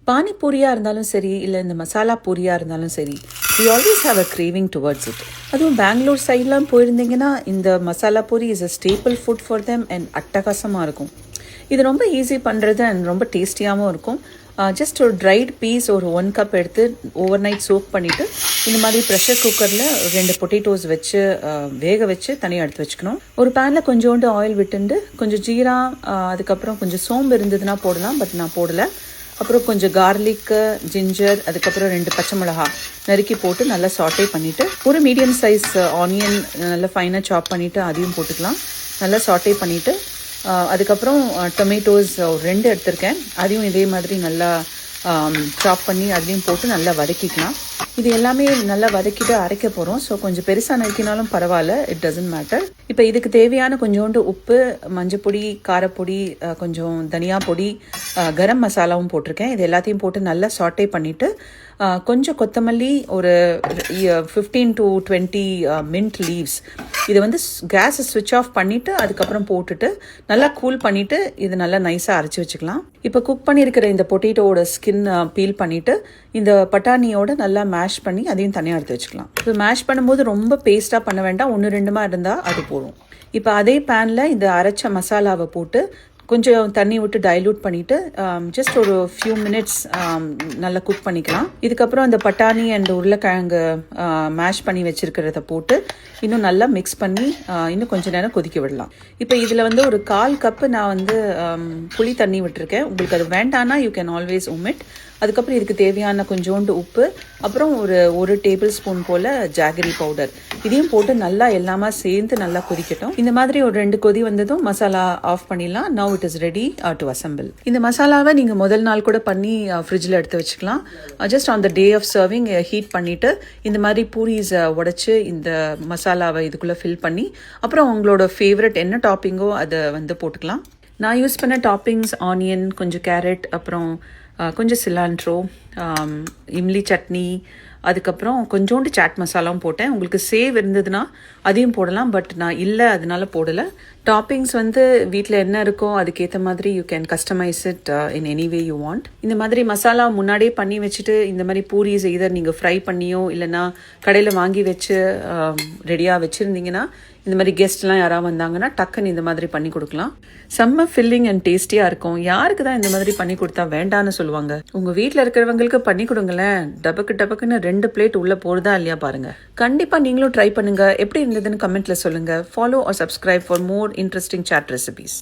பானிபூரியாக இருந்தாலும் சரி, இல்லை இந்த மசாலா பூரியாக இருந்தாலும் சரி, we always have a craving towards it. அதுவும் பெங்களூர் சைட்லாம் போயிருந்தீங்கன்னா இந்த masala puri is a staple food for them and அட்டகாசமாக இருக்கும். இது ரொம்ப ஈஸி பண்ணுறது அண்ட் ரொம்ப டேஸ்டியாகவும் இருக்கும். ஜஸ்ட் ஒரு ட்ரைட் பீஸ் ஒரு 1 கப் எடுத்து ஓவர் நைட் சோக் பண்ணிவிட்டு இந்த மாதிரி ப்ரெஷர் குக்கரில் 2 பொட்டேட்டோஸ் வச்சு வேக வச்சு தனியாக எடுத்து வச்சுக்கணும். ஒரு பேனில் கொஞ்சோண்டு ஆயில் விட்டுண்டு கொஞ்சம் ஜீரா, அதுக்கப்புறம் கொஞ்சம் சோம்பு இருந்ததுன்னா போடலாம், பட் நான் போடலை. அப்புறம் கொஞ்சம் கார்லிக்கு, ஜிஞ்சர், அதுக்கப்புறம் 2 பச்சை மிளகா நறுக்கி போட்டு நல்லா சாட்டே பண்ணிவிட்டு ஒரு மீடியம் சைஸ் ஆனியன் நல்லா ஃபைனாக சாப் பண்ணிவிட்டு அதையும் போட்டுக்கலாம். நல்லா சாட்டே பண்ணிவிட்டு அதுக்கப்புறம் டொமேட்டோஸ் 2 எடுத்திருக்கேன், அதையும் இதே மாதிரி நல்லா சாப் பண்ணி அதுலேயும் போட்டு நல்லா வதக்கிக்கலாம். இது எல்லாமே நல்லா வதக்கிட்டு அரைக்க போகிறோம். ஸோ கொஞ்சம் பெருசாக நறுக்கினாலும் பரவாயில்ல, இட் டசன்ட் மேட்டர். இப்போ இதுக்கு தேவையான கொஞ்சோண்டு உப்பு, மஞ்சப்பொடி, காரப்பொடி, கொஞ்சம் தனியா பொடி, கரம் மசாலாவும் போட்டிருக்கேன். இது எல்லாத்தையும் போட்டு நல்லா சாட்டே பண்ணிவிட்டு கொஞ்சம் கொத்தமல்லி, ஒரு 15 to 20 மின்ட் லீவ்ஸ், இதை வந்து கேஸை ஸ்விட்ச் ஆஃப் பண்ணிவிட்டு அதுக்கப்புறம் போட்டுட்டு நல்லா கூல் பண்ணிவிட்டு இது நல்லா நைஸாக அரைச்சி வச்சுக்கலாம். இப்போ குக் பண்ணியிருக்கிற இந்த பொட்டேட்டோட ஸ்கின் பீல் பண்ணிவிட்டு இந்த பட்டாணியோட நல்லா மேஷ் பண்ணி அதையும் தனியாக எடுத்து வச்சுக்கலாம். இப்போ மேஷ் பண்ணும்போது ரொம்ப பேஸ்ட்டாக பண்ண வேண்டாம், 1-2 இருந்தால் அது போதும். இப்போ அதே பேனில் இந்த அரைச்ச மசாலாவை போட்டு கொஞ்சம் தண்ணி விட்டு டைல்யூட் பண்ணிவிட்டு ஜஸ்ட் ஒரு ஃபியூ மினிட்ஸ் நல்லா குக் பண்ணிக்கலாம். இதுக்கப்புறம் அந்த பட்டாணி அண்ட் உருளைக்கிழங்கு மேஷ் பண்ணி வச்சுருக்கிறத போட்டு இன்னும் நல்லா மிக்ஸ் பண்ணி இன்னும் கொஞ்சம் நேரம் கொதிக்க விடலாம். இப்போ இதில் வந்து ஒரு 1/4 கப்பு நான் வந்து புளி தண்ணி விட்டுருக்கேன். உங்களுக்கு அது வேண்டான்னா யூ கேன் ஆல்வேஸ் ஒமிட். அதுக்கப்புறம் இதுக்கு தேவையான கொஞ்சோண்டு உப்பு, அப்புறம் ஒரு டேபிள் ஸ்பூன் போல் ஜாகரி பவுடர், இதையும் போட்டு நல்லா எல்லாமே சேர்ந்து நல்லா கொதிக்கட்டும். இந்த மாதிரி ஒரு 2 கொதி வந்ததும் மசாலா ஆஃப் பண்ணிடலாம். Now it is ready to assemble. இந்த மசாலாவை நீங்கள் முதல் நாள் கூட பண்ணி ஃப்ரிட்ஜில் எடுத்து வச்சுக்கலாம். Just on the day of serving heat பண்ணிவிட்டு இந்த மாதிரி பூரிஸை உடச்சி இந்த மசாலாவை இதுக்குள்ளே ஃபில் பண்ணி அப்புறம் உங்களோட ஃபேவரட் என்ன டாப்பிங்கோ அதை வந்து போட்டுக்கலாம். நான் யூஸ் பண்ண டாப்பிங்ஸ் ஆனியன், கொஞ்சம் கேரட், அப்புறம் கொஞ்சம் சிலாண்ட்ரோ, இம்லி சட்னி, அதுக்கப்புறம் கொஞ்சோண்டு சாட் மசாலாவும் போட்டேன். உங்களுக்கு சேவ் இருந்ததுன்னா அதையும் போடலாம், பட் நான் இல்லை அதனால போடலை. டாப்பிங்ஸ் வந்து வீட்டில் என்ன இருக்கோ அதுக்கேற்ற மாதிரி you can customise it in any way you want. இந்த மாதிரி மசாலா முன்னாடியே பண்ணி வச்சுட்டு இந்த மாதிரி பூரிஸ் எதர் நீங்கள் ஃப்ரை பண்ணியோ இல்லைன்னா கடையில் வாங்கி வச்சு ரெடியாக வச்சுருந்தீங்கன்னா இந்த மாதிரி கெஸ்ட்லாம் யாராவது வந்தாங்கன்னா டக்குன்னு இந்த மாதிரி பண்ணி கொடுக்கலாம். செம்ம ஃபில்லிங் அண்ட் டேஸ்டியாக இருக்கும். யாருக்கு தான் இந்த மாதிரி பண்ணி கொடுத்தா வேண்டான்னு சொல்லுவாங்க? உங்கள் வீட்டில் இருக்கிறவங்களுக்கு பண்ணி கொடுங்களேன். டபக்குன்னு 2 பிளேட் உள்ளே போடுதா இல்லையா பாருங்கள். கண்டிப்பாக நீங்களும் ட்ரை பண்ணுங்கள். எப்படி இருந்ததுன்னு கமெண்ட்டில் சொல்லுங்கள். Follow or subscribe for more interesting chat recipes.